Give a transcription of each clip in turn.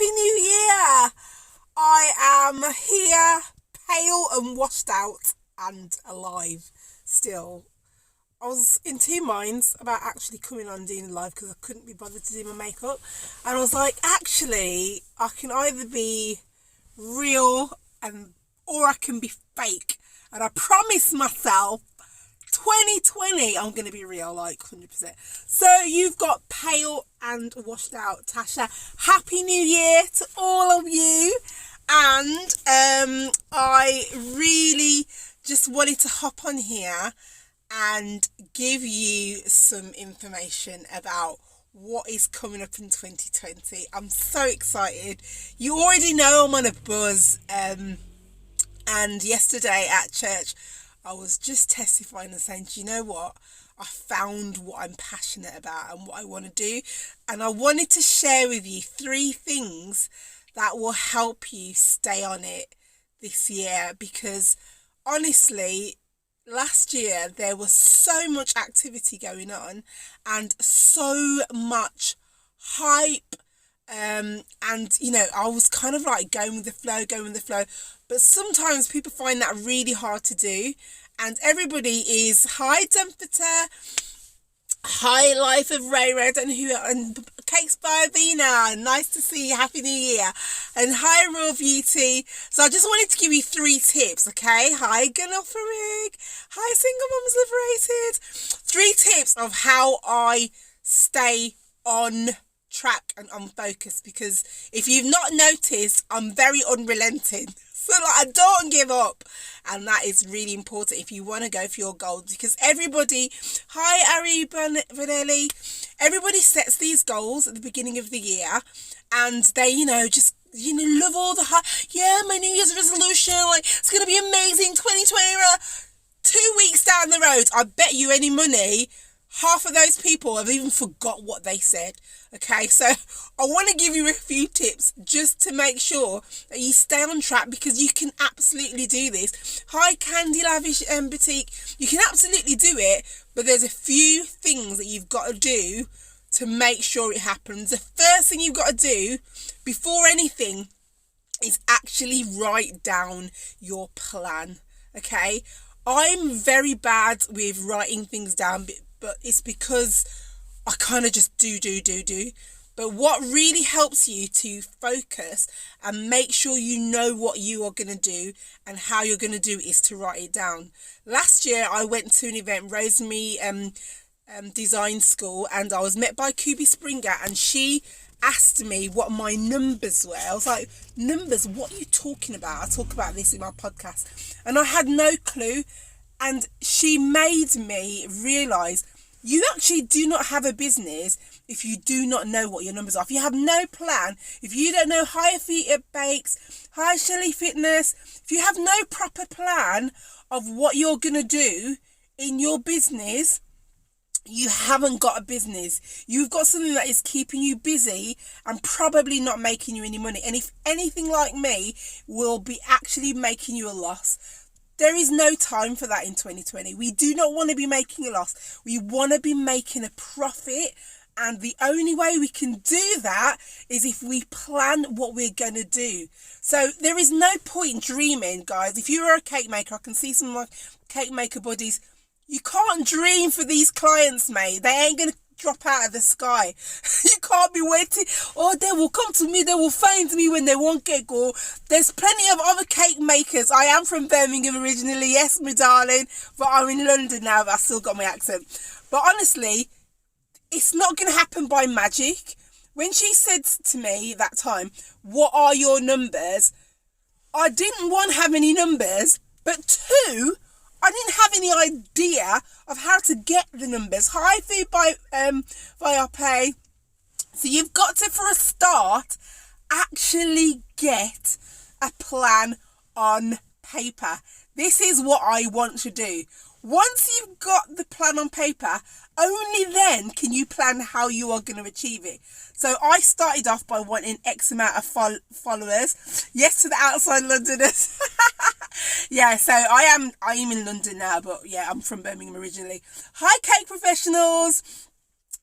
Happy New Year! I am here, pale and washed out and alive still. I was in two minds about actually coming on doing live because I couldn't be bothered to do my makeup. And I was like, actually, I can either be real or I can be fake. And I promised myself 2020 I'm going to be real, like 100%. So you've got pale and washed out Tasha. Happy New Year to all of you. And I really just wanted to hop on here and give you some information about what is coming up in 2020. I'm so excited. You already know I'm on a buzz. And yesterday at church, I was just testifying and saying, do you know what? I found what I'm passionate about and what I want to do. And I wanted to share with you 3 things that will help you stay on it this year. Because honestly, last year there was so much activity going on and so much hype. And you know, I was kind of like going with the flow. But sometimes people find that really hard to do. And everybody is hi Dumpster, hi Life of Ray Red, and Cakes by Avina. Nice to see you. Happy New Year. And hi Real Beauty. So I just wanted to give you 3 tips, okay? Hi Gunnoffering. Hi Single Mums Liberated. 3 tips of how I stay on track and on focus, because if you've not noticed, I'm very unrelenting. So like, I don't give up, and that is really important if you want to go for your goals. Because everybody, hi Ari Vanelli, everybody sets these goals at the beginning of the year, and they just love all the my New Year's resolution, like it's gonna be amazing 2020. 2 weeks down the road, I bet you any money half of those people have even forgot what they said. Okay, so I want to give you a few tips just to make sure that you stay on track, because you can absolutely do this. Hi Candy Lavish Boutique. You can absolutely do it, but there's a few things that you've got to do to make sure it happens. The first thing you've got to do before anything is actually write down your plan. Okay, I'm very bad with writing things down, but it's because I kind of just do. But what really helps you to focus and make sure you know what you are going to do and how you're going to do it is to write it down. Last year, I went to an event, Rosemary Design School, and I was met by Kubi Springer, and she asked me what my numbers were. I was like, numbers? What are you talking about? I talk about this in my podcast. And I had no clue. And she made me realise you actually do not have a business if you do not know what your numbers are. If you have no plan, if you don't know Higher Feet at Bakes, Hi Shelly Fitness, if you have no proper plan of what you're going to do in your business, you haven't got a business. You've got something that is keeping you busy and probably not making you any money. And if anything like me, will be actually making you a loss. There is no time for that in 2020. We do not want to be making a loss. We want to be making a profit. And the only way we can do that is if we plan what we're going to do. So there is no point dreaming, guys. If you are a cake maker, I can see some of my cake maker buddies. You can't dream for these clients, mate. They ain't going to drop out of the sky. You can't be waiting. Oh, they will come to me. They will find me when they want cake. Or there's plenty of other cake makers. I am from Birmingham originally. Yes, my darling. But I'm in London now, but I still got my accent. But honestly, it's not going to happen by magic. When she said to me that time, what are your numbers? I didn't, 1, have any numbers, but 2, I didn't have any idea of how to get the numbers. Hi, Food by via Pay. So you've got to, for a start, actually get a plan on paper. This is what I want to do. Once you've got the plan on paper, only then can you plan how you are going to achieve it. So I started off by wanting X amount of followers. Yes, to the outside Londoners. Yeah, so I am in London now, but yeah, I'm from Birmingham originally. Hi, cake professionals.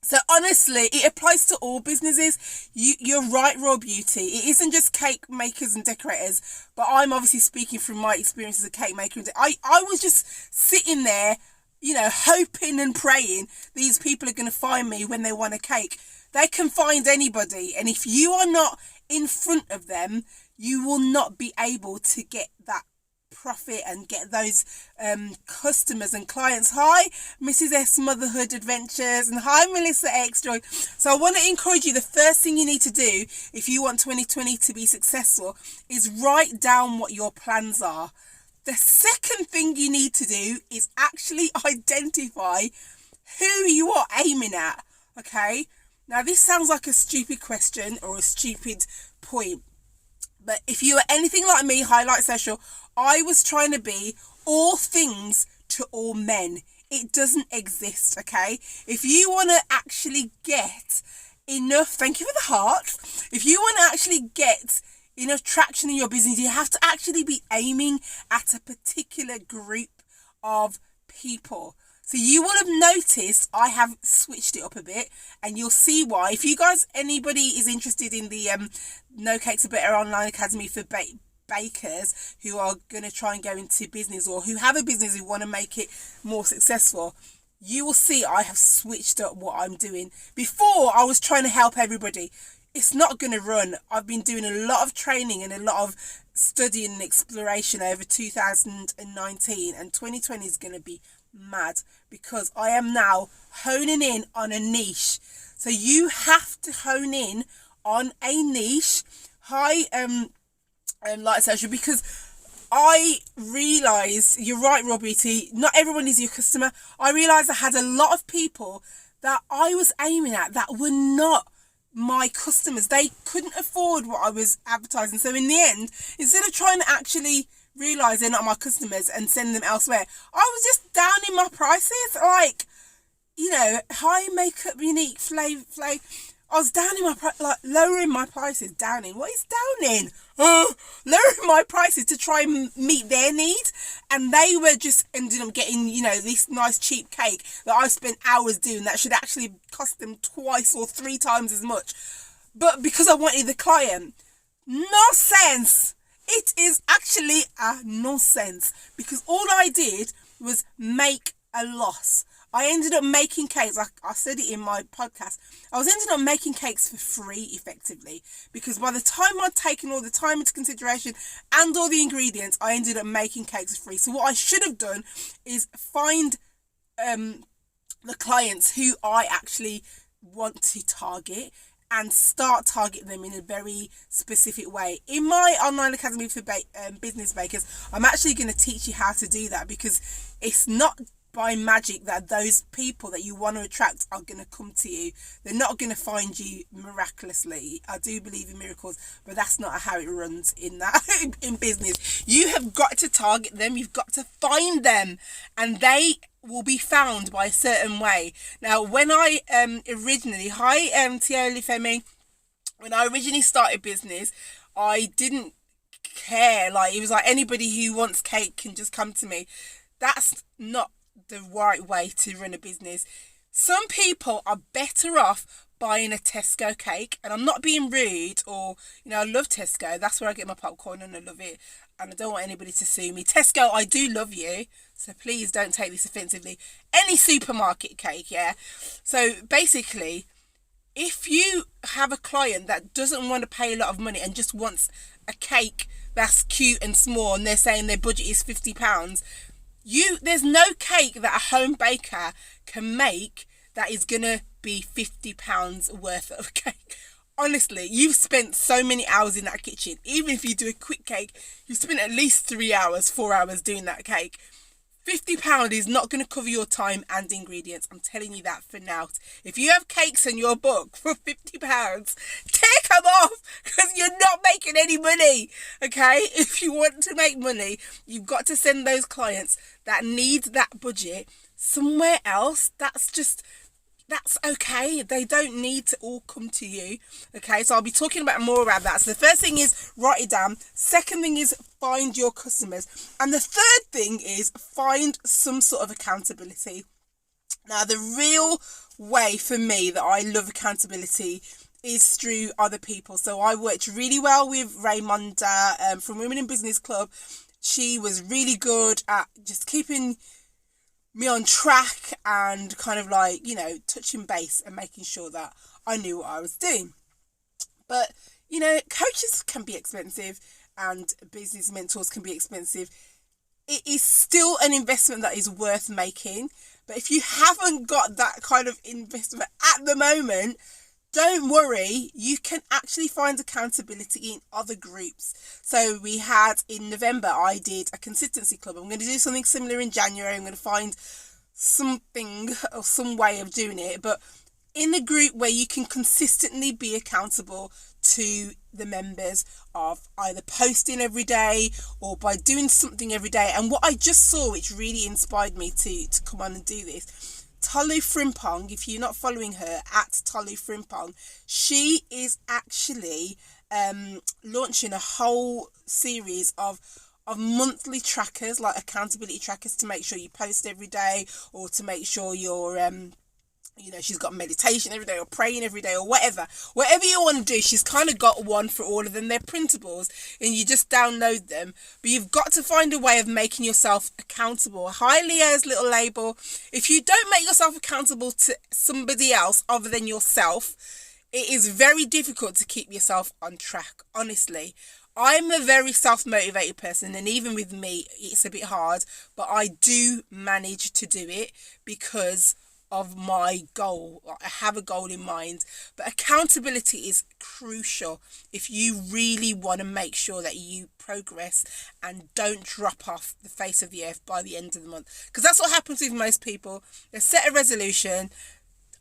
So honestly, it applies to all businesses. You're right, Raw Beauty. It isn't just cake makers and decorators, but I'm obviously speaking from my experience as a cake maker. I was just sitting there, hoping and praying these people are going to find me when they want a cake. They can find anybody, and if you are not in front of them, you will not be able to get that profit and get those customers and clients. Hi, Mrs. S Motherhood Adventures, and hi, Melissa X Joy. So I want to encourage you, the first thing you need to do if you want 2020 to be successful is write down what your plans are. The second thing you need to do is actually identify who you are aiming at. Okay, now this sounds like a stupid question or a stupid point, but if you are anything like me, Highlight Social, I was trying to be all things to all men. It doesn't exist, okay? If you want to actually get enough, thank you for the heart. If you want to actually get enough traction in your business, you have to actually be aiming at a particular group of people. So you will have noticed I have switched it up a bit, and you'll see why. If you guys, anybody is interested in the No Cakes Are Better online academy for bakers who are going to try and go into business, or who have a business who want to make it more successful, you will see I have switched up what I'm doing. Before, I was trying to help everybody. It's not going to run. I've been doing a lot of training and a lot of studying and exploration over 2019, and 2020 is going to be mad because I am now honing in on a niche. So you have to hone in on a niche. Like social, because I realised, you're right, Raw Beauty, not everyone is your customer. I realised I had a lot of people that I was aiming at that were not my customers. They couldn't afford what I was advertising. So in the end, instead of trying to actually realise they're not my customers and send them elsewhere, I was just downing my prices. Like, high makeup, unique, flav. I was downing lowering my prices. Downing? What is downing? Lowering my prices to try and meet their needs. And they were just ended up getting, this nice cheap cake that I spent hours doing that should actually cost them twice or 3 times as much. But because I wanted the client. Nonsense! It is actually a nonsense. Because all I did was make a loss. I ended up making cakes, I said it in my podcast, I was ended up making cakes for free, effectively, because by the time I'd taken all the time into consideration and all the ingredients, I ended up making cakes for free. So what I should have done is find the clients who I actually want to target and start targeting them in a very specific way. In my online academy for business bakers, I'm actually going to teach you how to do that, because it's not by magic that those people that you want to attract are going to come to you. They're not going to find you miraculously. I do believe in miracles, but that's not how it runs in business. You have got to target them. You've got to find them, and they will be found by a certain way. Now, when I originally, Tioli Femi, when I originally started business, I didn't care. Like, it was like anybody who wants cake can just come to me. That's not the right way to run a business. Some people are better off buying a Tesco cake, and I'm not being rude, or I love Tesco. That's where I get my popcorn and I love it, and I don't want anybody to sue me. Tesco, I do love you, so please don't take this offensively. Any supermarket cake, yeah. So basically, if you have a client that doesn't want to pay a lot of money and just wants a cake that's cute and small, and they're saying their budget is £50, there's no cake that a home baker can make that is gonna be £50 worth of cake. Honestly, you've spent so many hours in that kitchen. Even if you do a quick cake, you've spent at least 3 hours, 4 hours doing that cake. £50 is not going to cover your time and ingredients. I'm telling you that for now. If you have cakes in your book for £50, take them off, because you're not making any money. Okay? If you want to make money, you've got to send those clients that need that budget somewhere else. That's okay. They don't need to all come to you. Okay, so I'll be talking about more about that. So the first thing is write it down. Second thing is find your customers. And the third thing is find some sort of accountability. Now, the real way for me that I love accountability is through other people. So I worked really well with Raymonda from Women in Business Club. She was really good at just keeping me on track and kind of like, you know, touching base and making sure that I knew what I was doing. But, you know, coaches can be expensive and business mentors can be expensive. It is still an investment that is worth making. But if you haven't got that kind of investment at the moment, don't worry, you can actually find accountability in other groups. So we had in November, I did a consistency club. I'm going to do something similar in January. I'm going to find something or some way of doing it. But in the group where you can consistently be accountable to the members of either posting every day or by doing something every day. And what I just saw, which really inspired me to come on and do this, Tolu Frimpong, if you're not following her, at Tolu Frimpong, she is actually launching a whole series of monthly trackers, like accountability trackers, to make sure you post every day, or to make sure you're you know, she's got meditation every day or praying every day or whatever you want to do. She's kind of got one for all of them. They're printables and you just download them, but you've got to find a way of making yourself accountable. Hi Leo's little label. If you don't make yourself accountable to somebody else other than yourself, it is very difficult to keep yourself on track. Honestly, I'm a very self-motivated person, and even with me it's a bit hard, but I do manage to do it because of my goal. I have a goal in mind, but accountability is crucial if you really want to make sure that you progress and don't drop off the face of the earth by the end of the month, because that's what happens with most people. They set a resolution: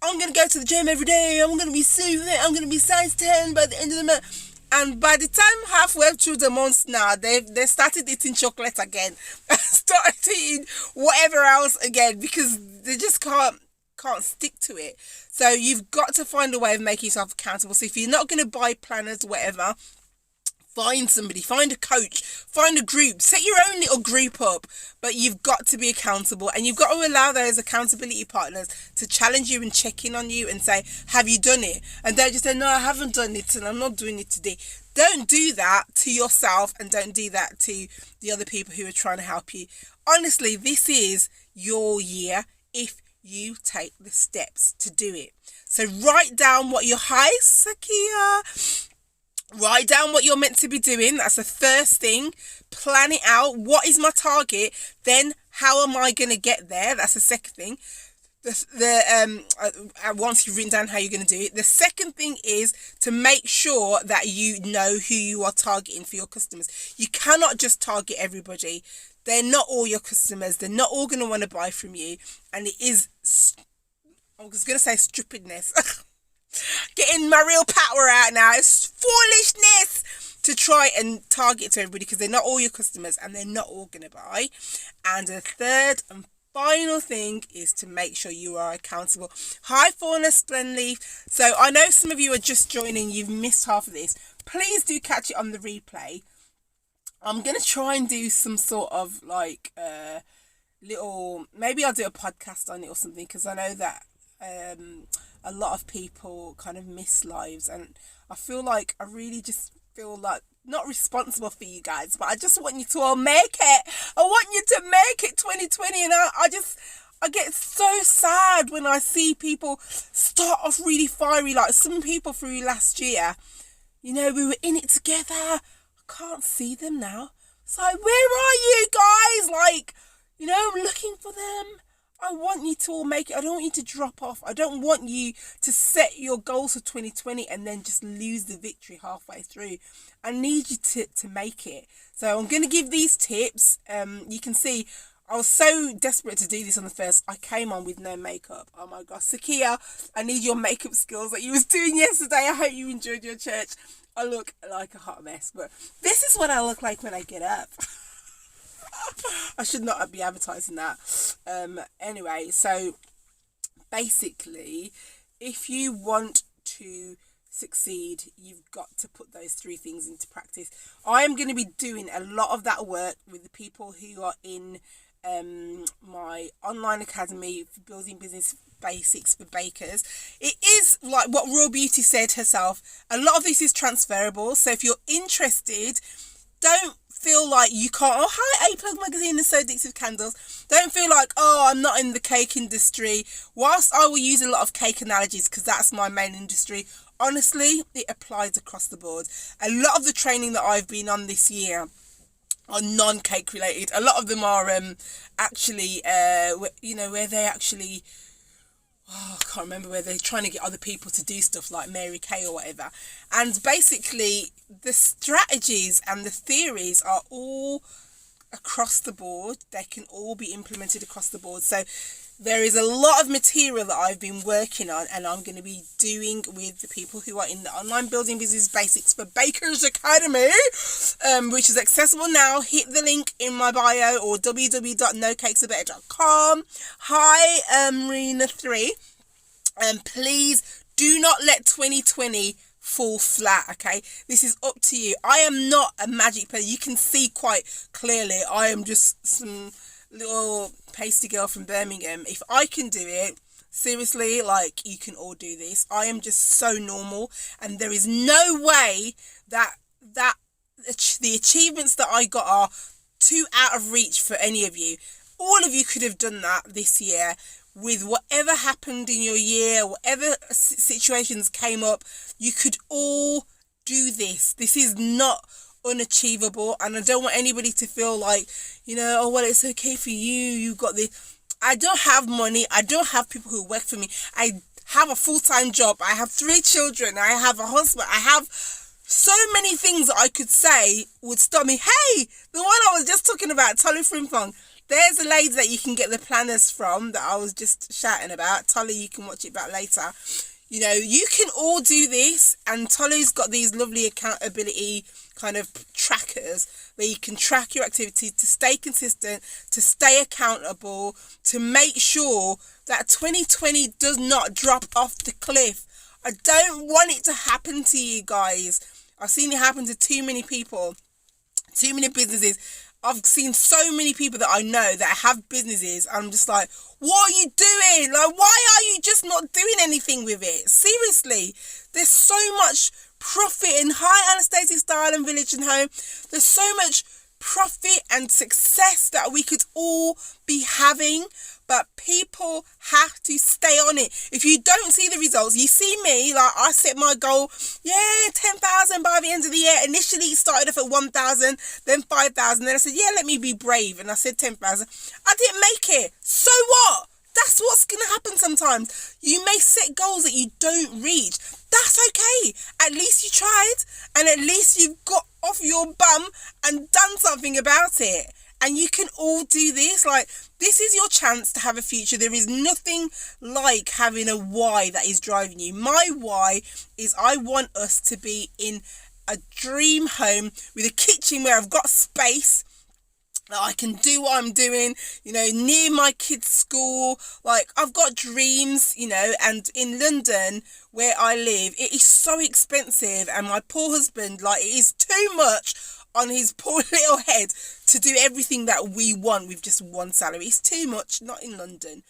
I'm going to go to the gym every day, I'm going to be super fit, I'm going to be size 10 by the end of the month. And by the time halfway through the month now, they started eating chocolate again, started eating whatever else again, because they just can't stick to it. So you've got to find a way of making yourself accountable. So if you're not going to buy planners, whatever, find somebody, find a coach, find a group, set your own little group up, but you've got to be accountable, and you've got to allow those accountability partners to challenge you and check in on you and say, have you done it? And don't just say, no, I haven't done it and I'm not doing it today. Don't do that to yourself, and don't do that to the other people who are trying to help you. Honestly, this is your year if you take the steps to do it. So write down what your Sakia. Write down what you're meant to be doing. That's the first thing. Plan it out. What is my target? Then how am I going to get there? That's the second thing. Once you've written down how you're going to do it, the second thing is to make sure that you know who you are targeting for your customers. You cannot just target everybody. They're not all your customers. They're not all going to want to buy from you. And it is, I was going to say stupidness. Getting my real power out now. It's foolishness to try and target to everybody, because they're not all your customers and they're not all going to buy. And the third and final thing is to make sure you are accountable. Hi Fauna Splenleaf. So I know some of you are just joining. You've missed half of this. Please do catch it on the replay. I'm going to try and do some sort of like little, maybe I'll do a podcast on it or something, because I know that a lot of people kind of miss lives, and I feel like I really just feel like not responsible for you guys, but I just want you to all make it. I want you to make it 2020, and I get so sad when I see people start off really fiery, like some people through last year. You know, we were in it together. I can't see them now. It's like, where are you guys? Like, you know, I'm looking for them. I want you to all make it. I don't want you to drop off. I don't want you to set your goals for 2020 and then just lose the victory halfway through. I need you to make it. So I'm going to give these tips. You can see I was so desperate to do this on the first. I came on with no makeup. Oh my gosh. Sakia, I need your makeup skills that you was doing yesterday. I hope you enjoyed your church. I look like a hot mess, but this is what I look like when I get up. I should not be advertising that. Anyway, so basically, if you want to succeed, you've got to put those three things into practice. I am going to be doing a lot of that work with the people who are in my online academy for building business basics for bakers. It is like what Raw Beauty said herself, a lot of this is transferable, so if you're interested, don't feel like you can't. Oh, hi, A Plug Magazine and So Addictive Candles. Don't feel like, oh, I'm not in the cake industry. Whilst I will use a lot of cake analogies because that's my main industry, honestly, it applies across the board. A lot of the training that I've been on this year are non-cake related. A lot of them are actually, where they actually, I can't remember, where they're trying to get other people to do stuff like Mary Kay or whatever. And basically, the strategies and the theories are all across the board. They can all be implemented across the board. So there is a lot of material that I've been working on and I'm going to be doing with the people who are in the Online Building Business Basics for Bakers Academy, which is accessible now. Hit the link in my bio or www.nocakesarbetter.com. Hi, Marina3. Please do not let 2020 fall flat, okay? This is up to you. I am not a magic person. You can see quite clearly I am just some little pasty girl from Birmingham. If I can do it, seriously, like, you can all do this. I am just so normal, and there is no way that the achievements that I got are too out of reach for any of you. All of you could have done that this year with whatever happened in your year, whatever situations came up. You could all do this. This is not unachievable, and I don't want anybody to feel like, oh, well, it's okay for you got this. I don't have money. I don't have people who work for me. I have a full-time job. I have 3 children. I have a husband. I have so many things that I could say would stop me. Hey, the one I was just talking about, Tolly Frimpong, there's a lady that you can get the planners from that I was just shouting about. Tolly, you can watch it back later. You can all do this, and Tolly's got these lovely accountability kind of trackers where you can track your activity to stay consistent, to stay accountable, to make sure that 2020 does not drop off the cliff. I don't want it to happen to you guys. I've seen it happen to too many people, too many businesses. I've seen so many people that I know that have businesses. I'm just like, what are you doing? Like, why are you just not doing anything with it? Seriously, there's so much profit in Hi Anastasia Style and Village and Home. There's so much profit and success that we could all be having, but people have to stay on it. If you don't see the results, you see me, like, I set my goal, 10,000 by the end of the year. Initially it started off at 1,000, then 5,000, then I said, let me be brave, and I said 10,000. I didn't make it. So what? That's what's going to happen sometimes. You may set goals that you don't reach. That's okay. At least you tried, and at least you've got off your bum and done something about it. And you can all do this. Like, this is your chance to have a future. There is nothing like having a why that is driving you. My why is I want us to be in a dream home with a kitchen where I've got space, that I can do what I'm doing, near my kids' school. Like, I've got dreams, and in London, where I live, it is so expensive, and my poor husband, like, it is too much on his poor little head to do everything that we want with just one salary. It's too much, not in London.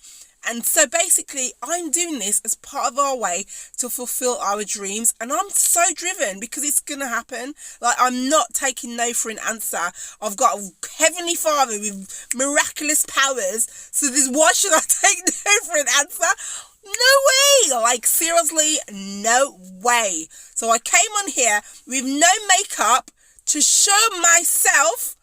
And so basically, I'm doing this as part of our way to fulfill our dreams. And I'm so driven because it's going to happen. Like, I'm not taking no for an answer. I've got a Heavenly Father with miraculous powers. So why should I take no for an answer? No way. Like, seriously, no way. So I came on here with no makeup to show myself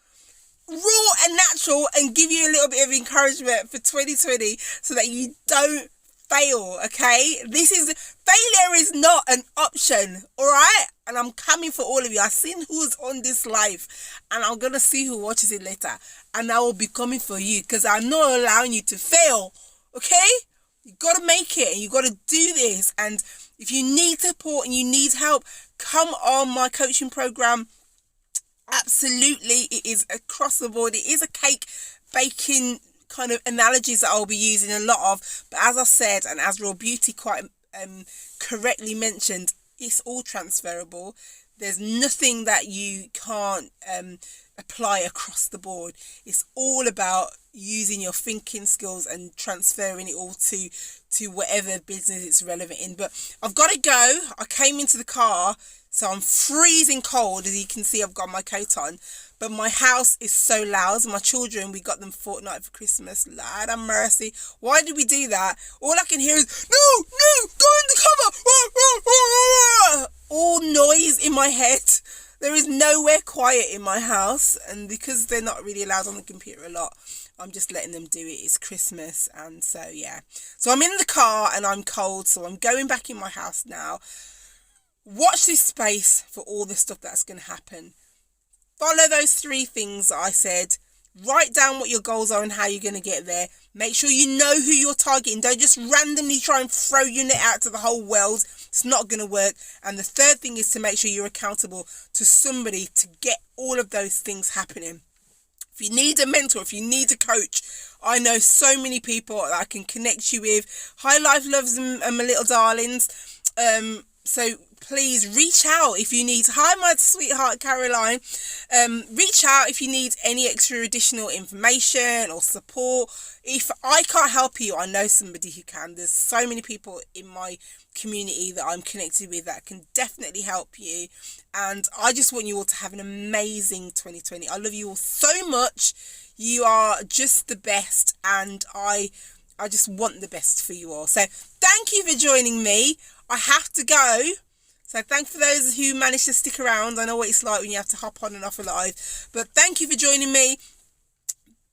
raw and natural and give you a little bit of encouragement for 2020 so that you don't fail, okay? Failure is not an option, all right? And I'm coming for all of you. I've seen who's on this live, and I'm going to see who watches it later, and I will be coming for you because I'm not allowing you to fail, okay? You got to make it, and you got to do this. And if you need support and you need help, come on my coaching program. Absolutely, it is across the board. It is a cake baking kind of analogies that I'll be using a lot of, but as I said, and as Raw Beauty quite correctly mentioned, it's all transferable. There's nothing that you can't apply across the board. It's all about using your thinking skills and transferring it all to whatever business it's relevant in. But I've got to go. I came into the car, so I'm freezing cold. As you can see, I've got my coat on. But my house is so loud. My children, we got them Fortnite for Christmas. Lord have mercy. Why did we do that? All I can hear is, no, go in the cover. All noise in my head. There is nowhere quiet in my house. And because they're not really allowed on the computer a lot, I'm just letting them do it. It's Christmas. And so, yeah. So I'm in the car and I'm cold. So I'm going back in my house now. Watch this space for all the stuff that's going to happen. Follow those 3 things that I said. Write down what your goals are and how you're going to get there. Make sure you know who you're targeting. Don't just randomly try and throw your net out to the whole world. It's not going to work. And the 3rd thing is to make sure you're accountable to somebody to get all of those things happening. If you need a mentor, if you need a coach, I know so many people that I can connect you with. Hi, Life Loves and my little darlings. So please reach out if you need. Hi, my sweetheart Caroline. Reach out if you need any extra additional information or support. If I can't help you, I know somebody who can. There's so many people in my community that I'm connected with that can definitely help you. And I just want you all to have an amazing 2020. I love you all so much. You are just the best, and I just want the best for you all. So thank you for joining me. I have to go. So thank for those who managed to stick around. I know what it's like when you have to hop on and off a live. But thank you for joining me.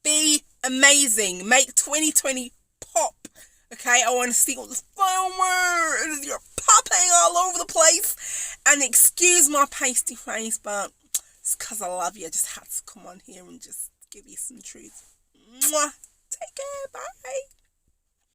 Be amazing. Make 2020 pop. Okay, I want to see all the fireworks. You're popping all over the place. And excuse my pasty face, but it's because I love you. I just had to come on here and just give you some truth. Mwah. Take care. Bye.